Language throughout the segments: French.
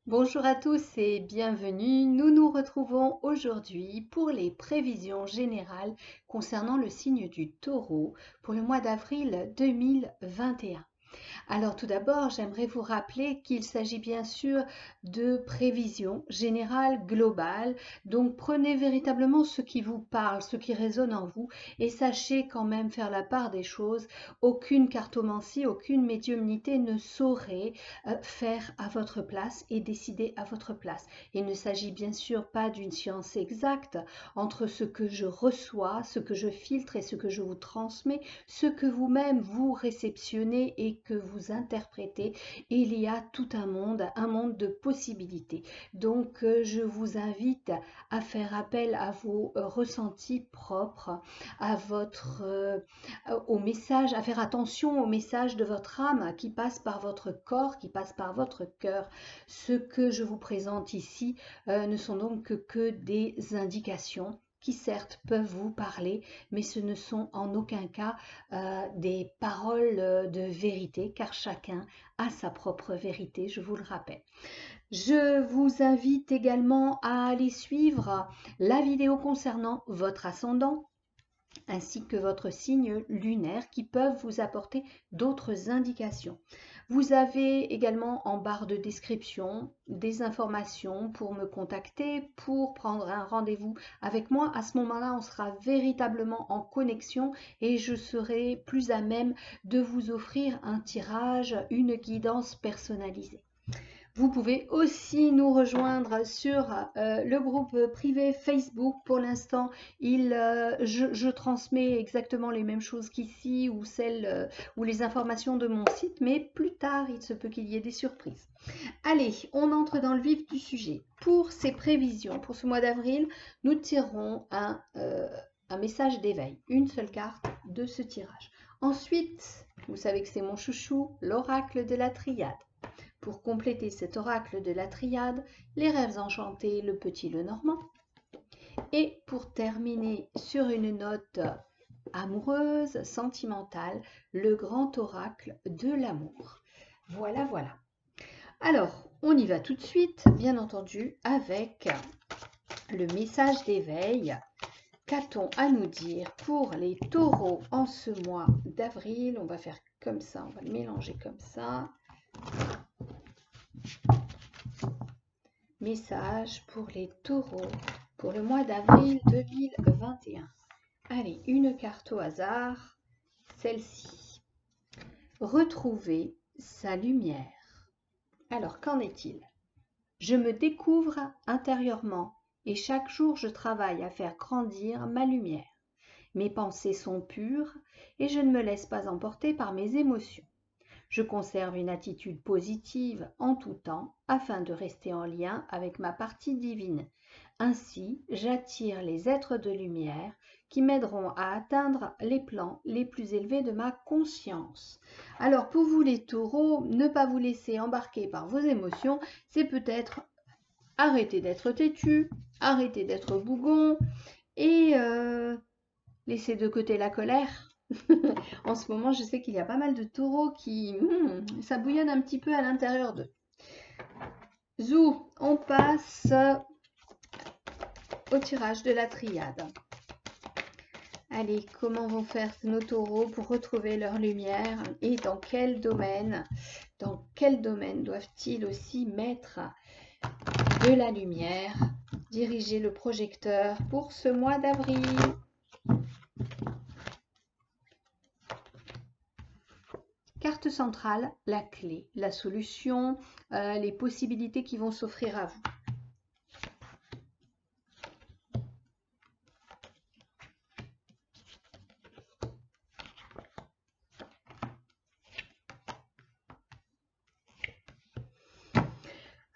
Bonjour à tous et bienvenue. Nous nous retrouvons aujourd'hui pour les prévisions générales concernant le signe du Taureau pour le mois d'avril 2021. Alors tout d'abord, j'aimerais vous rappeler qu'il s'agit bien sûr de prévisions générales globales. Donc prenez véritablement ce qui vous parle, ce qui résonne en vous et sachez quand même faire la part des choses. Aucune cartomancie, aucune médiumnité ne saurait faire à votre place et décider à votre place. Il ne s'agit bien sûr pas d'une science exacte entre ce que je reçois, ce que je filtre et ce que je vous transmets, ce que vous-même vous réceptionnez et que vous interprétez. Il y a tout un monde de possibilités. Donc je vous invite à faire appel à vos ressentis propres, à votre au message, à faire attention au message de votre âme qui passe par votre corps, qui passe par votre cœur. Ce que je vous présente ici ne sont donc que des indications qui certes peuvent vous parler, mais ce ne sont en aucun cas des paroles de vérité, car chacun a sa propre vérité, je vous le rappelle. Je vous invite également à aller suivre la vidéo concernant votre ascendant, ainsi que votre signe lunaire qui peuvent vous apporter d'autres indications. Vous avez également en barre de description des informations pour me contacter, pour prendre un rendez-vous avec moi. À ce moment-là, on sera véritablement en connexion et je serai plus à même de vous offrir un tirage, une guidance personnalisée. Vous pouvez aussi nous rejoindre sur le groupe privé Facebook. Pour l'instant, je transmets exactement les mêmes choses qu'ici ou celles ou les informations de mon site, mais plus tard, il se peut qu'il y ait des surprises. Allez, on entre dans le vif du sujet. Pour ces prévisions, pour ce mois d'avril, nous tirons un message d'éveil, une seule carte de ce tirage. Ensuite, vous savez que c'est mon chouchou, l'oracle de la triade. Pour compléter cet oracle de la triade, les rêves enchantés, le petit le normand. Et pour terminer sur une note amoureuse, sentimentale, le grand oracle de l'amour. Voilà, voilà. Alors, on y va tout de suite, bien entendu, avec le message d'éveil. Qu'a-t-on à nous dire pour les taureaux en ce mois d'avril? On va faire comme ça, on va le mélanger comme ça. Message pour les taureaux pour le mois d'avril 2021. Allez, une carte au hasard, celle-ci. Retrouver sa lumière. Alors, qu'en est-il? Je me découvre intérieurement et chaque jour je travaille à faire grandir ma lumière. Mes pensées sont pures et je ne me laisse pas emporter par mes émotions. Je conserve une attitude positive en tout temps afin de rester en lien avec ma partie divine. Ainsi, j'attire les êtres de lumière qui m'aideront à atteindre les plans les plus élevés de ma conscience. Alors pour vous les taureaux, ne pas vous laisser embarquer par vos émotions, c'est peut-être arrêter d'être têtu, arrêter d'être bougon et laisser de côté la colère. En ce moment, je sais qu'il y a pas mal de taureaux qui... ça bouillonne un petit peu à l'intérieur d'eux. Zou, on passe au tirage de la triade. Allez, comment vont faire nos taureaux pour retrouver leur lumière et dans quel domaine doivent-ils aussi mettre de la lumière, diriger le projecteur pour ce mois d'avril? Carte centrale, la clé, la solution, les possibilités qui vont s'offrir à vous.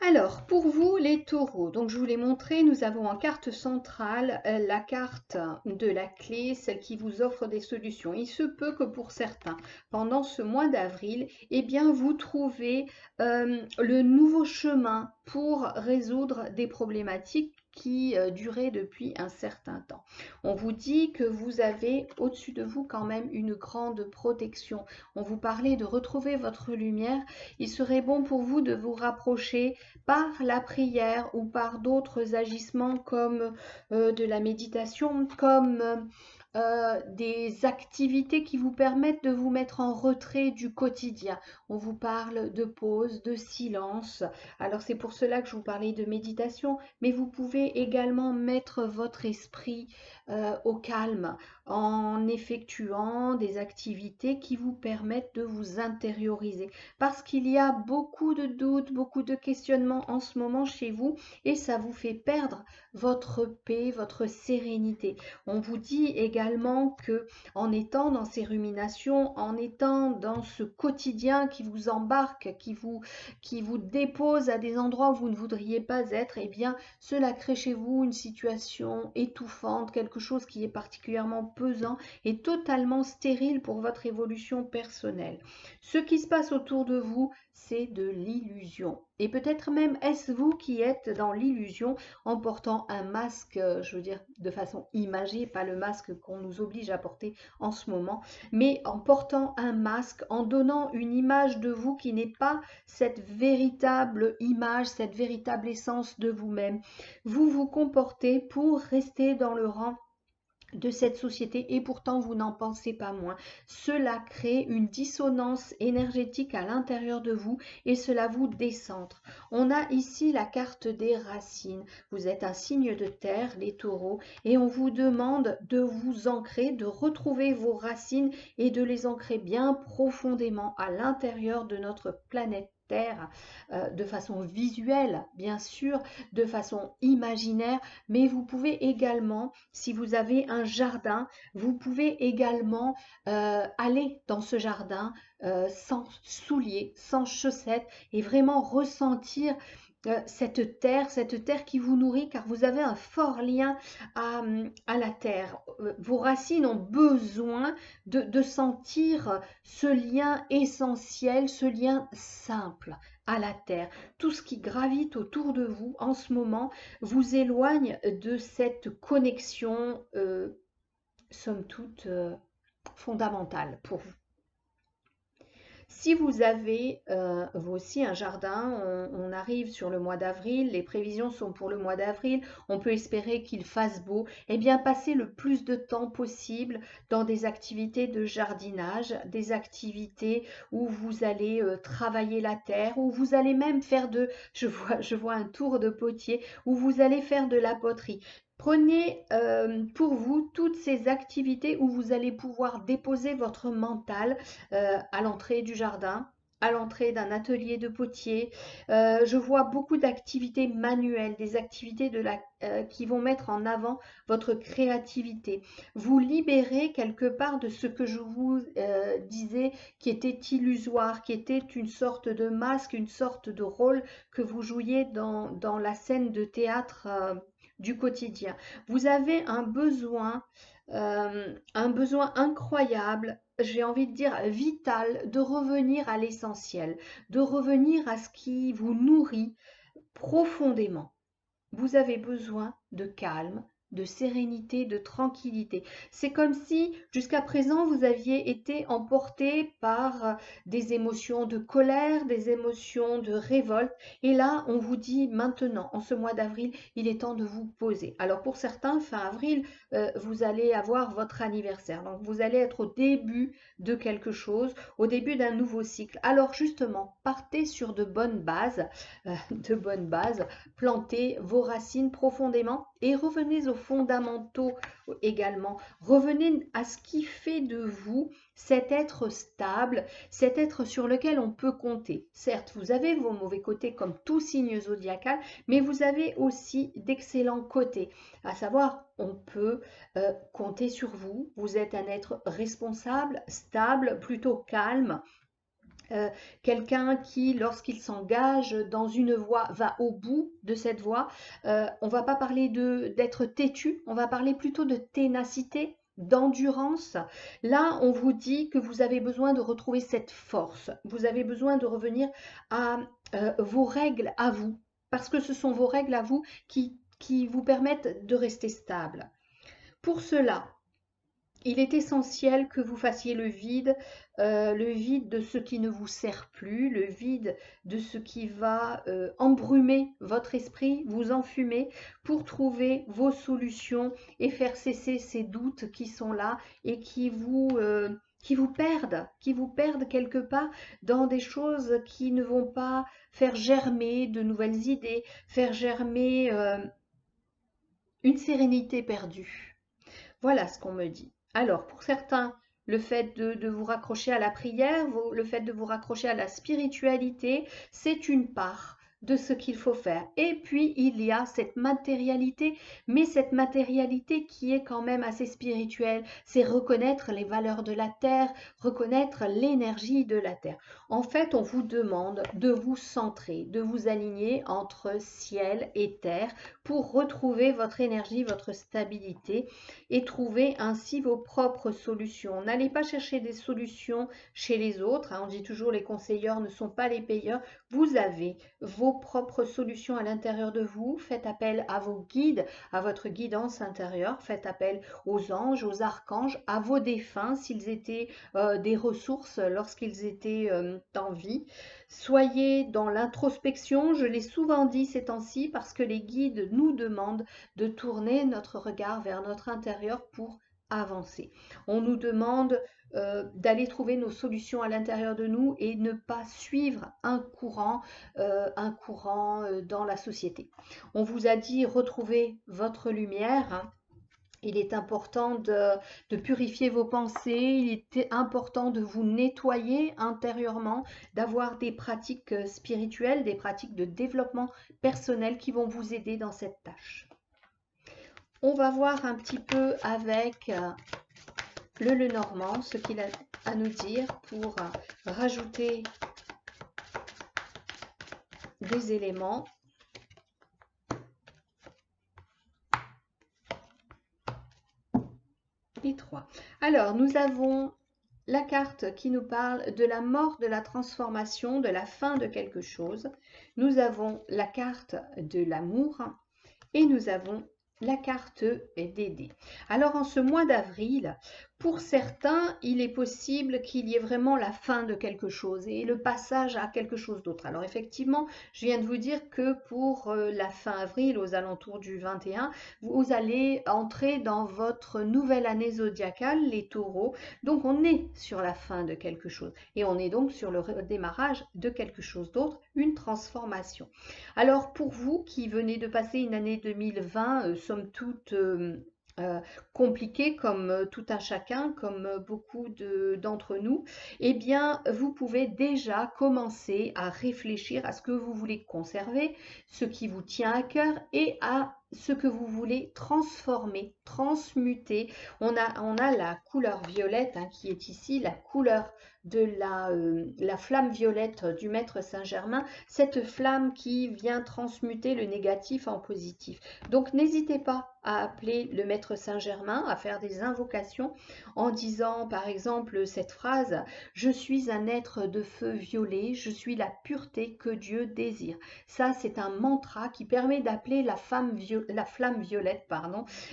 Alors, pour vous, les taureaux, donc je vous l'ai montré, nous avons en carte centrale la carte de la clé, celle qui vous offre des solutions. Il se peut que pour certains, pendant ce mois d'avril, eh bien, vous trouvez le nouveau chemin pour résoudre des problématiques qui duraient depuis un certain temps. On vous dit que vous avez au-dessus de vous quand même une grande protection. On vous parlait de retrouver votre lumière. Il serait bon pour vous de vous rapprocher par la prière ou par d'autres agissements comme de la méditation, comme des activités qui vous permettent de vous mettre en retrait du quotidien. On vous parle de pause, de silence. Alors c'est pour cela que je vous parlais de méditation, mais vous pouvez également mettre votre esprit au calme en effectuant des activités qui vous permettent de vous intérioriser. Parce qu'il y a beaucoup de doutes, beaucoup de questionnements en ce moment chez vous et ça vous fait perdre votre paix, votre sérénité. On vous dit également que en étant dans ces ruminations, en étant dans ce quotidien qui vous embarque, qui vous dépose à des endroits où vous ne voudriez pas être, eh bien cela crée chez vous une situation étouffante, quelque chose qui est particulièrement pesant et totalement stérile pour votre évolution personnelle. Ce qui se passe autour de vous, c'est de l'illusion. Et peut-être même est-ce vous qui êtes dans l'illusion en portant un masque, je veux dire de façon imagée, pas le masque qu'on nous oblige à porter en ce moment, mais en portant un masque, en donnant une image de vous qui n'est pas cette véritable image, cette véritable essence de vous-même. Vous vous comportez pour rester dans le rang de cette société et pourtant vous n'en pensez pas moins. Cela crée une dissonance énergétique à l'intérieur de vous et cela vous décentre. On a ici la carte des racines. Vous êtes un signe de terre, les taureaux, et on vous demande de vous ancrer, de retrouver vos racines et de les ancrer bien profondément à l'intérieur de notre planète Terre, de façon visuelle, bien sûr, de façon imaginaire, mais vous pouvez également, si vous avez un jardin, vous pouvez également aller dans ce jardin sans souliers, sans chaussettes et vraiment ressentir cette terre qui vous nourrit, car vous avez un fort lien à la terre. Vos racines ont besoin de sentir ce lien essentiel, ce lien simple à la terre. Tout ce qui gravite autour de vous en ce moment vous éloigne de cette connexion, somme toute, fondamentale pour vous. Si vous avez vous aussi un jardin, on arrive sur le mois d'avril, les prévisions sont pour le mois d'avril, on peut espérer qu'il fasse beau, eh bien passez le plus de temps possible dans des activités de jardinage, des activités où vous allez travailler la terre, où vous allez même faire je vois un tour de potier, où vous allez faire de la poterie. Prenez pour vous toutes ces activités où vous allez pouvoir déposer votre mental à l'entrée du jardin, à l'entrée d'un atelier de potier. Je vois beaucoup d'activités manuelles, des activités qui vont mettre en avant votre créativité. Vous libérez quelque part de ce que je vous disais qui était illusoire, qui était une sorte de masque, une sorte de rôle que vous jouiez dans la scène de théâtre du quotidien. Vous avez un besoin incroyable, j'ai envie de dire vital, de revenir à l'essentiel, de revenir à ce qui vous nourrit profondément. Vous avez besoin de calme, de sérénité, de tranquillité. C'est comme si jusqu'à présent vous aviez été emporté par des émotions de colère, des émotions de révolte. Et là, on vous dit maintenant, en ce mois d'avril, il est temps de vous poser. Alors pour certains, fin avril, vous allez avoir votre anniversaire. Donc vous allez être au début de quelque chose, au début d'un nouveau cycle. Alors justement, partez sur de bonnes bases, plantez vos racines profondément et revenez aux fondamentaux également. Revenez à ce qui fait de vous cet être stable, cet être sur lequel on peut compter. Certes, vous avez vos mauvais côtés comme tout signe zodiacal, mais vous avez aussi d'excellents côtés. À savoir, on peut compter sur vous. Vous êtes un être responsable, stable, plutôt calme. Quelqu'un qui, lorsqu'il s'engage dans une voie, va au bout de cette voie. On ne va pas parler d'être têtu, on va parler plutôt de ténacité, d'endurance. Là, on vous dit que vous avez besoin de retrouver cette force. Vous avez besoin de revenir à vos règles, à vous. parce que ce sont vos règles à vous qui vous permettent de rester stable. Pour cela, il est essentiel que vous fassiez le vide de ce qui ne vous sert plus, le vide de ce qui va embrumer votre esprit, vous enfumer, pour trouver vos solutions et faire cesser ces doutes qui sont là et qui vous perdent quelque part dans des choses qui ne vont pas faire germer de nouvelles idées, faire germer une sérénité perdue. Voilà ce qu'on me dit. Alors, pour certains, le fait de vous raccrocher à la prière, le fait de vous raccrocher à la spiritualité, c'est une part de ce qu'il faut faire. Et puis, il y a cette matérialité, mais cette matérialité qui est quand même assez spirituelle, c'est reconnaître les valeurs de la terre, reconnaître l'énergie de la terre. En fait, on vous demande de vous centrer, de vous aligner entre ciel et terre pour retrouver votre énergie, votre stabilité et trouver ainsi vos propres solutions. N'allez pas chercher des solutions chez les autres. On dit toujours les conseilleurs ne sont pas les payeurs. Vous avez vos propres solutions à l'intérieur de vous. Faites appel à vos guides, à votre guidance intérieure. Faites appel aux anges, aux archanges, à vos défunts s'ils étaient des ressources lorsqu'ils étaient en vie. Soyez dans l'introspection, je l'ai souvent dit ces temps-ci, parce que les guides nous demandent de tourner notre regard vers notre intérieur pour avancer. On nous demande d'aller trouver nos solutions à l'intérieur de nous et ne pas suivre un courant dans la société. On vous a dit retrouver votre lumière, hein. Il est important de purifier vos pensées, il est important de vous nettoyer intérieurement, d'avoir des pratiques spirituelles, des pratiques de développement personnel qui vont vous aider dans cette tâche. On va voir un petit peu avec le Lenormand ce qu'il a à nous dire pour rajouter des éléments. Et 3. Alors, nous avons la carte qui nous parle de la mort, de la transformation, de la fin de quelque chose. Nous avons la carte de l'amour et nous avons la carte des dés. Alors, en ce mois d'avril, pour certains, il est possible qu'il y ait vraiment la fin de quelque chose et le passage à quelque chose d'autre. Alors, effectivement, je viens de vous dire que pour la fin avril, aux alentours du 21, vous allez entrer dans votre nouvelle année zodiacale, les taureaux. Donc, on est sur la fin de quelque chose et on est donc sur le redémarrage de quelque chose d'autre, une transformation. Alors, pour vous qui venez de passer une année 2020, somme toute compliqué comme tout un chacun, comme beaucoup d'entre nous, eh bien, vous pouvez déjà commencer à réfléchir à ce que vous voulez conserver, ce qui vous tient à cœur et à ce que vous voulez transformer, transmuter. On a la couleur violette hein, qui est ici, la couleur de la flamme violette du Maître Saint-Germain, cette flamme qui vient transmuter le négatif en positif. Donc n'hésitez pas à appeler le Maître Saint-Germain, à faire des invocations en disant par exemple cette phrase « Je suis un être de feu violet, je suis la pureté que Dieu désire ». Ça, c'est un mantra qui permet d'appeler la flamme violette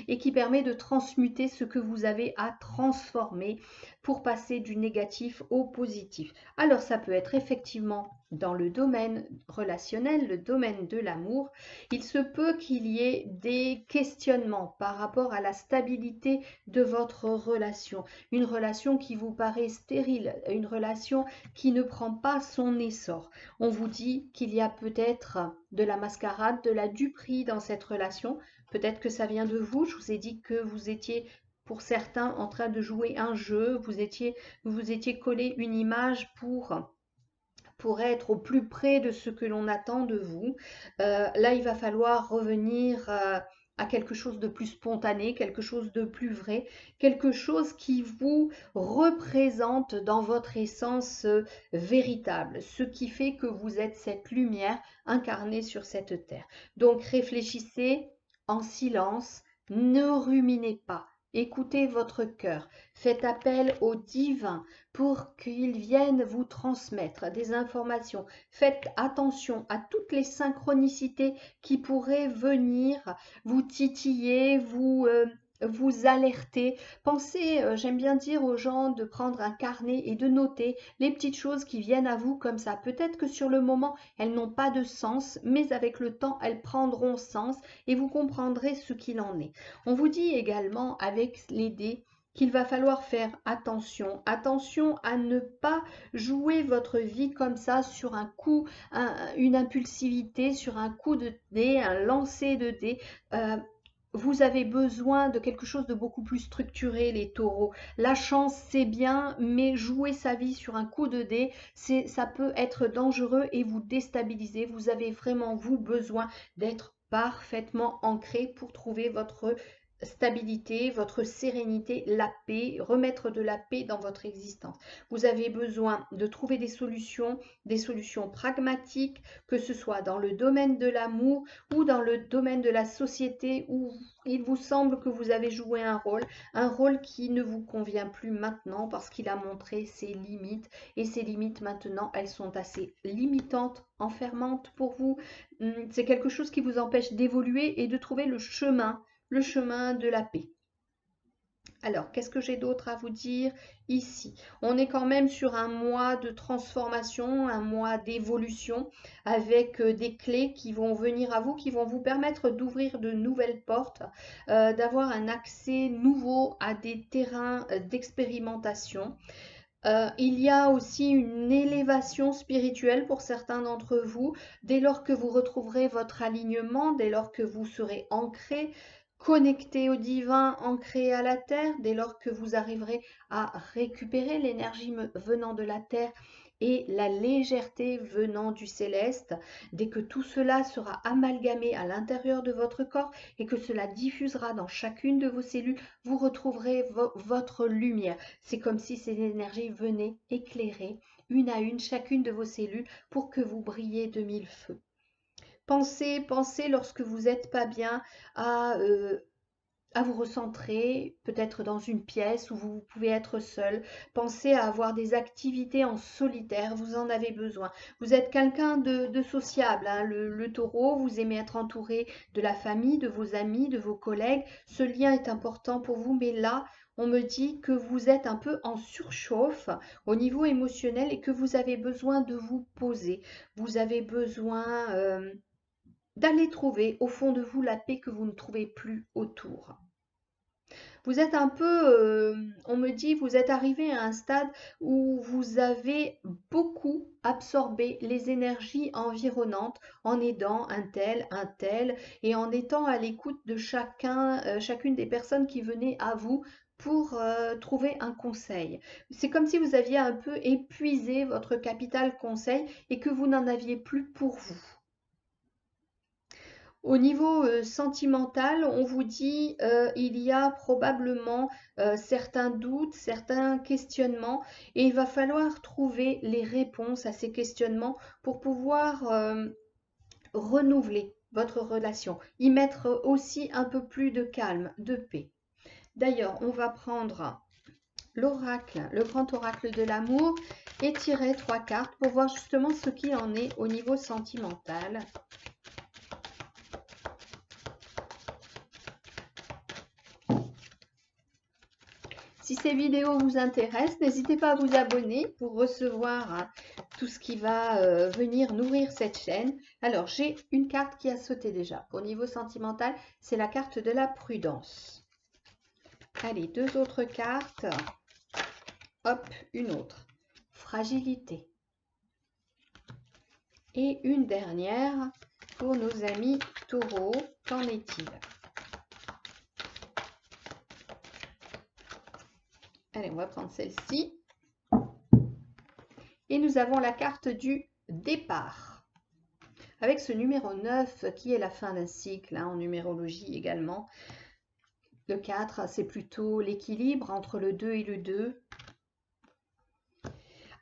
et qui permet de transmuter ce que vous avez à transformer pour passer du négatif au positif. Alors, ça peut être effectivement dans le domaine relationnel, le domaine de l'amour. Il se peut qu'il y ait des questionnements par rapport à la stabilité de votre relation. Une relation qui vous paraît stérile, une relation qui ne prend pas son essor. On vous dit qu'il y a peut-être de la mascarade, de la duperie dans cette relation. Peut-être que ça vient de vous. Je vous ai dit que vous étiez pour certains en train de jouer un jeu. Vous vous étiez collé une image pour être au plus près de ce que l'on attend de vous. Là, il va falloir revenir à quelque chose de plus spontané, quelque chose de plus vrai, quelque chose qui vous représente dans votre essence véritable, ce qui fait que vous êtes cette lumière incarnée sur cette terre. Donc réfléchissez en silence, ne ruminez pas. écoutez votre cœur, faites appel au divin pour qu'il vienne vous transmettre des informations. Faites attention à toutes les synchronicités qui pourraient venir vous titiller, vous alerter. Pensez, j'aime bien dire aux gens de prendre un carnet et de noter les petites choses qui viennent à vous comme ça. Peut-être que sur le moment, elles n'ont pas de sens, mais avec le temps, elles prendront sens et vous comprendrez ce qu'il en est. On vous dit également avec les dés qu'il va falloir faire attention. Attention à ne pas jouer votre vie comme ça sur un coup, une impulsivité, sur un coup de dés, un lancer de dés. Vous avez besoin de quelque chose de beaucoup plus structuré, les taureaux. La chance, c'est bien, mais jouer sa vie sur un coup de dés, ça peut être dangereux et vous déstabiliser. Vous avez vraiment, vous, besoin d'être parfaitement ancré pour trouver votre stabilité, votre sérénité, la paix, remettre de la paix dans votre existence. Vous avez besoin de trouver des solutions pragmatiques, que ce soit dans le domaine de l'amour ou dans le domaine de la société où il vous semble que vous avez joué un rôle qui ne vous convient plus maintenant parce qu'il a montré ses limites et ces limites maintenant, elles sont assez limitantes, enfermantes pour vous. C'est quelque chose qui vous empêche d'évoluer et de trouver le chemin de la paix. Alors, qu'est-ce que j'ai d'autre à vous dire ici? On est quand même sur un mois de transformation, un mois d'évolution avec des clés qui vont venir à vous, qui vont vous permettre d'ouvrir de nouvelles portes, d'avoir un accès nouveau à des terrains d'expérimentation. Il y a aussi une élévation spirituelle pour certains d'entre vous, dès lors que vous retrouverez votre alignement, dès lors que vous serez ancré, connecté au divin, ancré à la terre, dès lors que vous arriverez à récupérer l'énergie venant de la terre et la légèreté venant du céleste, dès que tout cela sera amalgamé à l'intérieur de votre corps et que cela diffusera dans chacune de vos cellules, vous retrouverez votre lumière. C'est comme si ces énergies venaient éclairer une à une chacune de vos cellules pour que vous brilliez de mille feux. Pensez lorsque vous n'êtes pas bien à vous recentrer, peut-être dans une pièce où vous pouvez être seul. Pensez à avoir des activités en solitaire, vous en avez besoin. Vous êtes quelqu'un de sociable, hein, le taureau, vous aimez être entouré de la famille, de vos amis, de vos collègues. Ce lien est important pour vous, mais là, on me dit que vous êtes un peu en surchauffe au niveau émotionnel et que vous avez besoin de vous poser. Vous avez besoin d'aller trouver au fond de vous la paix que vous ne trouvez plus autour. Vous êtes un peu, on me dit, vous êtes arrivé à un stade où vous avez beaucoup absorbé les énergies environnantes en aidant un tel, et en étant à l'écoute de chacune des personnes qui venaient à vous pour trouver un conseil. C'est comme si vous aviez un peu épuisé votre capital conseil et que vous n'en aviez plus pour vous. Au niveau sentimental, on vous dit il y a probablement certains doutes, certains questionnements et il va falloir trouver les réponses à ces questionnements pour pouvoir renouveler votre relation, y mettre aussi un peu plus de calme, de paix. D'ailleurs, on va prendre l'oracle, le grand oracle de l'amour et tirer 3 cartes pour voir justement ce qu'il en est au niveau sentimental. Si ces vidéos vous intéressent, n'hésitez pas à vous abonner pour recevoir tout ce qui va venir nourrir cette chaîne. Alors, j'ai une carte qui a sauté déjà. Pour niveau sentimental, c'est la carte de la prudence. Allez, 2 autres cartes. Hop, une autre. Fragilité. Et une dernière pour nos amis taureaux. Qu'en est-il ? Allez, on va prendre celle-ci. Et nous avons la carte du départ. Avec ce numéro 9 qui est la fin d'un cycle, hein, en numérologie également. Le 4, c'est plutôt l'équilibre entre le 2 et le 2.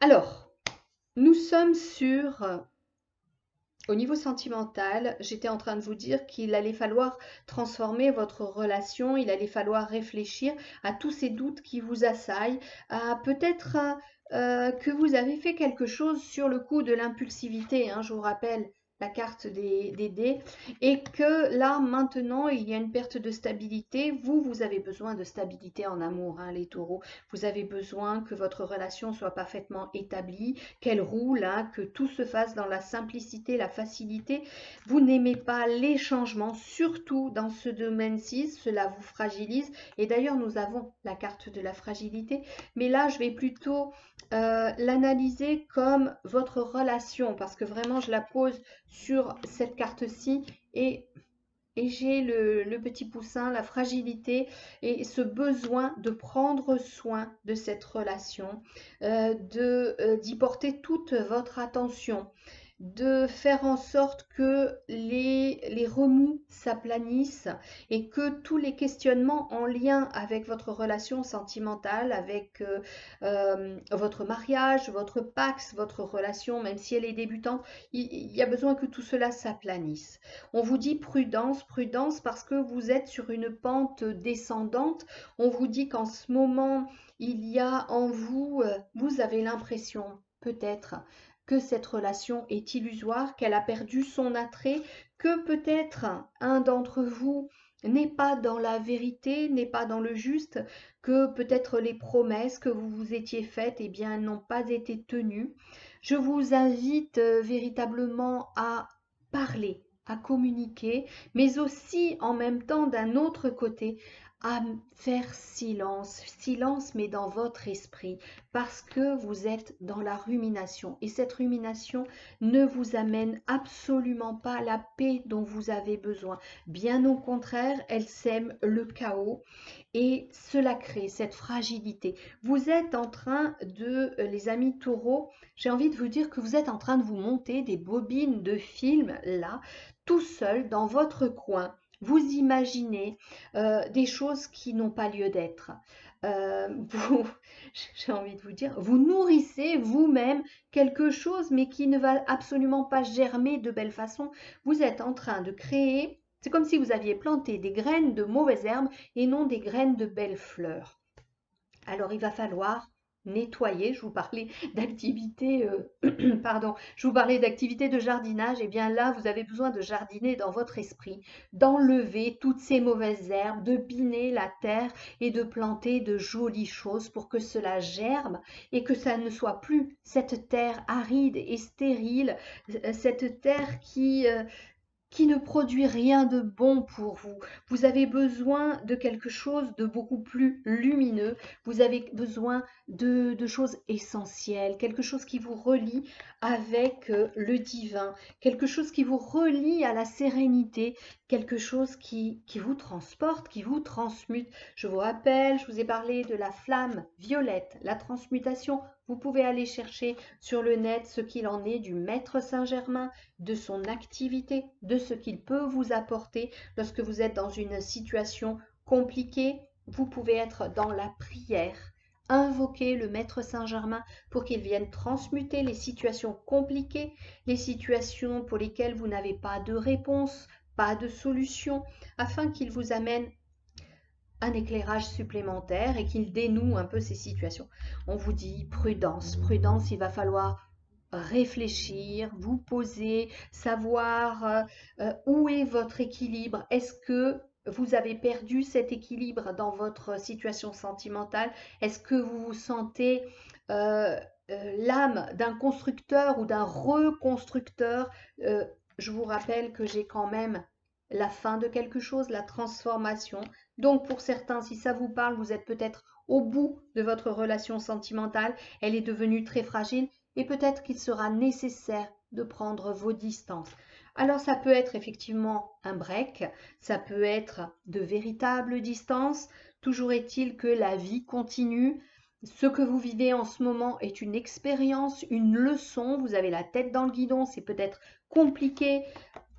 Alors, nous sommes sur Au niveau sentimental, j'étais en train de vous dire qu'il allait falloir transformer votre relation, il allait falloir réfléchir à tous ces doutes qui vous assaillent, à peut-être que vous avez fait quelque chose sur le coup de l'impulsivité, hein, je vous rappelle la carte des dés, et que là maintenant il y a une perte de stabilité. Vous avez besoin de stabilité en amour, hein, les taureaux. Vous avez besoin que votre relation soit parfaitement établie, qu'elle roule, hein, que tout se fasse dans la simplicité, la facilité. Vous n'aimez pas les changements, surtout dans ce domaine-ci, cela vous fragilise. Et d'ailleurs, nous avons la carte de la fragilité, mais là, je vais plutôt l'analyser comme votre relation, parce que vraiment, je la pose sur cette carte-ci et j'ai le petit poussin, la fragilité et ce besoin de prendre soin de cette relation, d'y porter toute votre attention, de faire en sorte que les remous s'aplanissent et que tous les questionnements en lien avec votre relation sentimentale, avec votre mariage, votre pax, votre relation, même si elle est débutante, il y a besoin que tout cela s'aplanisse. On vous dit prudence, prudence parce que vous êtes sur une pente descendante. On vous dit qu'en ce moment, il y a en vous, vous avez l'impression peut-être que cette relation est illusoire, qu'elle a perdu son attrait, que peut-être un d'entre vous n'est pas dans la vérité, n'est pas dans le juste, que peut-être les promesses que vous vous étiez faites, eh bien, n'ont pas été tenues. Je vous invite véritablement à parler, à communiquer, mais aussi en même temps d'un autre côté à faire silence, silence mais dans votre esprit, parce que vous êtes dans la rumination et cette rumination ne vous amène absolument pas la paix dont vous avez besoin. Bien au contraire, elle sème le chaos et cela crée cette fragilité. Vous êtes en train de, les amis taureaux, j'ai envie de vous dire que vous êtes en train de vous monter des bobines de films là, tout seul dans votre coin. Vous imaginez des choses qui n'ont pas lieu d'être. Vous, j'ai envie de vous dire, vous nourrissez vous-même quelque chose, mais qui ne va absolument pas germer de belle façon. Vous êtes en train de créer, c'est comme si vous aviez planté des graines de mauvaises herbes et non des graines de belles fleurs. Alors il va falloir nettoyer, je vous parlais d'activité, pardon, je vous parlais d'activité de jardinage, et bien là vous avez besoin de jardiner dans votre esprit, d'enlever toutes ces mauvaises herbes, de biner la terre et de planter de jolies choses pour que cela germe et que ça ne soit plus cette terre aride et stérile, cette terre qui ne produit rien de bon pour vous. Vous avez besoin de quelque chose de beaucoup plus lumineux. Vous avez besoin de choses essentielles, quelque chose qui vous relie avec le divin, quelque chose qui vous relie à la sérénité, quelque chose qui vous transporte, qui vous transmute. Je vous rappelle, je vous ai parlé de la flamme violette, la transmutation. Vous pouvez aller chercher sur le net ce qu'il en est du maître Saint-Germain, de son activité, de ce qu'il peut vous apporter lorsque vous êtes dans une situation compliquée. Vous pouvez être dans la prière, invoquer le maître Saint-Germain pour qu'il vienne transmuter les situations compliquées, les situations pour lesquelles vous n'avez pas de réponse, pas de solution, afin qu'il vous amène un éclairage supplémentaire et qu'il dénoue un peu ces situations. On vous dit prudence, prudence, il va falloir réfléchir, vous poser, savoir où est votre équilibre. Est-ce que vous avez perdu cet équilibre dans votre situation sentimentale? Est-ce que vous vous sentez l'âme d'un constructeur ou d'un reconstructeur? Je vous rappelle que j'ai quand même la fin de quelque chose, la transformation. Donc pour certains, si ça vous parle, vous êtes peut-être au bout de votre relation sentimentale, elle est devenue très fragile et peut-être qu'il sera nécessaire de prendre vos distances. Alors ça peut être effectivement un break, ça peut être de véritables distances, toujours est-il que la vie continue. Ce que vous vivez en ce moment est une expérience, une leçon, vous avez la tête dans le guidon, c'est peut-être compliqué,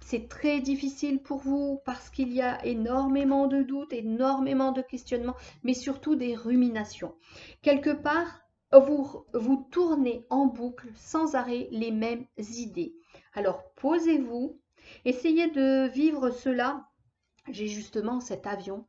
c'est très difficile pour vous parce qu'il y a énormément de doutes, énormément de questionnements, mais surtout des ruminations. Quelque part, vous tournez en boucle sans arrêt les mêmes idées. Alors posez-vous, essayez de vivre cela. J'ai justement cet avion.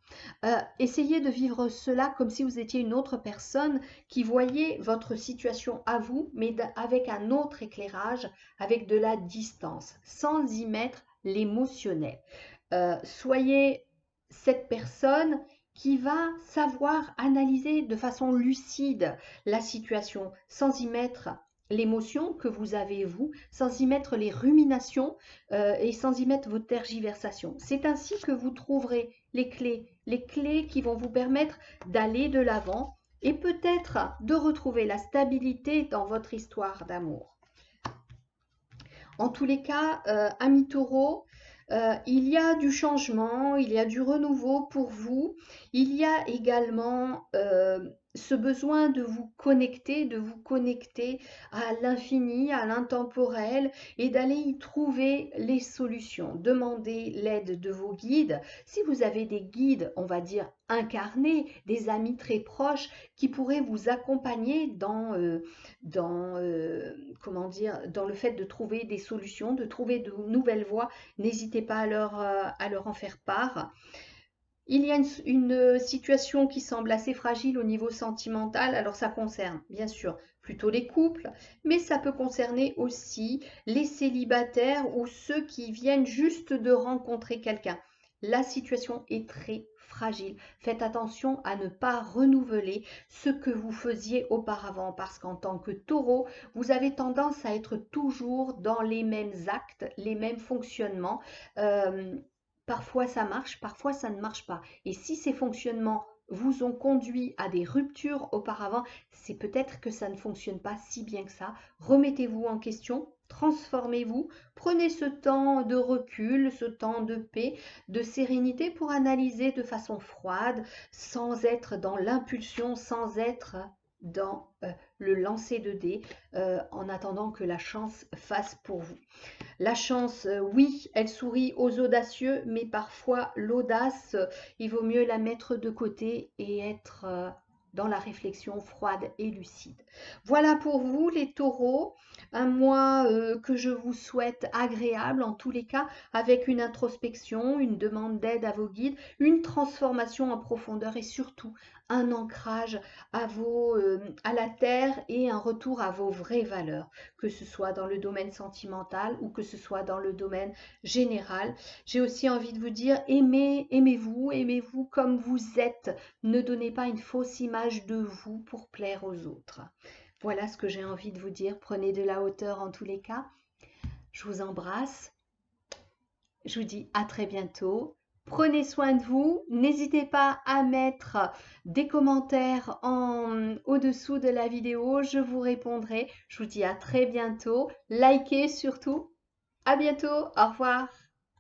Essayez de vivre cela comme si vous étiez une autre personne qui voyait votre situation à vous, mais avec un autre éclairage, avec de la distance, sans y mettre l'émotionnel. Soyez cette personne qui va savoir analyser de façon lucide la situation, sans y mettre l'émotion que vous avez vous, sans y mettre les ruminations et sans y mettre vos tergiversations. C'est ainsi que vous trouverez les clés qui vont vous permettre d'aller de l'avant et peut-être de retrouver la stabilité dans votre histoire d'amour. En tous les cas, amis taureaux, il y a du changement, il y a du renouveau pour vous. Il y a également ce besoin de vous connecter à l'infini, à l'intemporel et d'aller y trouver les solutions. Demandez l'aide de vos guides. Si vous avez des guides, on va dire incarnés, des amis très proches qui pourraient vous accompagner comment dire, dans le fait de trouver des solutions, de trouver de nouvelles voies, n'hésitez pas à leur en faire part. Il y a une situation qui semble assez fragile au niveau sentimental. Alors ça concerne bien sûr plutôt les couples, mais ça peut concerner aussi les célibataires ou ceux qui viennent juste de rencontrer quelqu'un. La situation est très fragile. Faites attention à ne pas renouveler ce que vous faisiez auparavant parce qu'en tant que taureau, vous avez tendance à être toujours dans les mêmes actes, les mêmes fonctionnements. Parfois ça marche, parfois ça ne marche pas. Et si ces fonctionnements vous ont conduit à des ruptures auparavant, c'est peut-être que ça ne fonctionne pas si bien que ça. Remettez-vous en question, transformez-vous, prenez ce temps de recul, ce temps de paix, de sérénité pour analyser de façon froide, sans être dans l'impulsion, sans être dans le lancer de dés, en attendant que la chance fasse pour vous. La chance, oui, elle sourit aux audacieux, mais parfois l'audace, il vaut mieux la mettre de côté et être dans la réflexion froide et lucide. Voilà pour vous les taureaux, un mois que je vous souhaite agréable en tous les cas, avec une introspection, une demande d'aide à vos guides, une transformation en profondeur et surtout un ancrage à la terre et un retour à vos vraies valeurs, que ce soit dans le domaine sentimental ou que ce soit dans le domaine général. J'ai aussi envie de vous dire, aimez-vous comme vous êtes. Ne donnez pas une fausse image de vous pour plaire aux autres. Voilà ce que j'ai envie de vous dire. Prenez de la hauteur en tous les cas. Je vous embrasse. Je vous dis à très bientôt. Prenez soin de vous. N'hésitez pas à mettre des commentaires au-dessous de la vidéo. Je vous répondrai. Je vous dis à très bientôt. Likez surtout. À bientôt. Au revoir.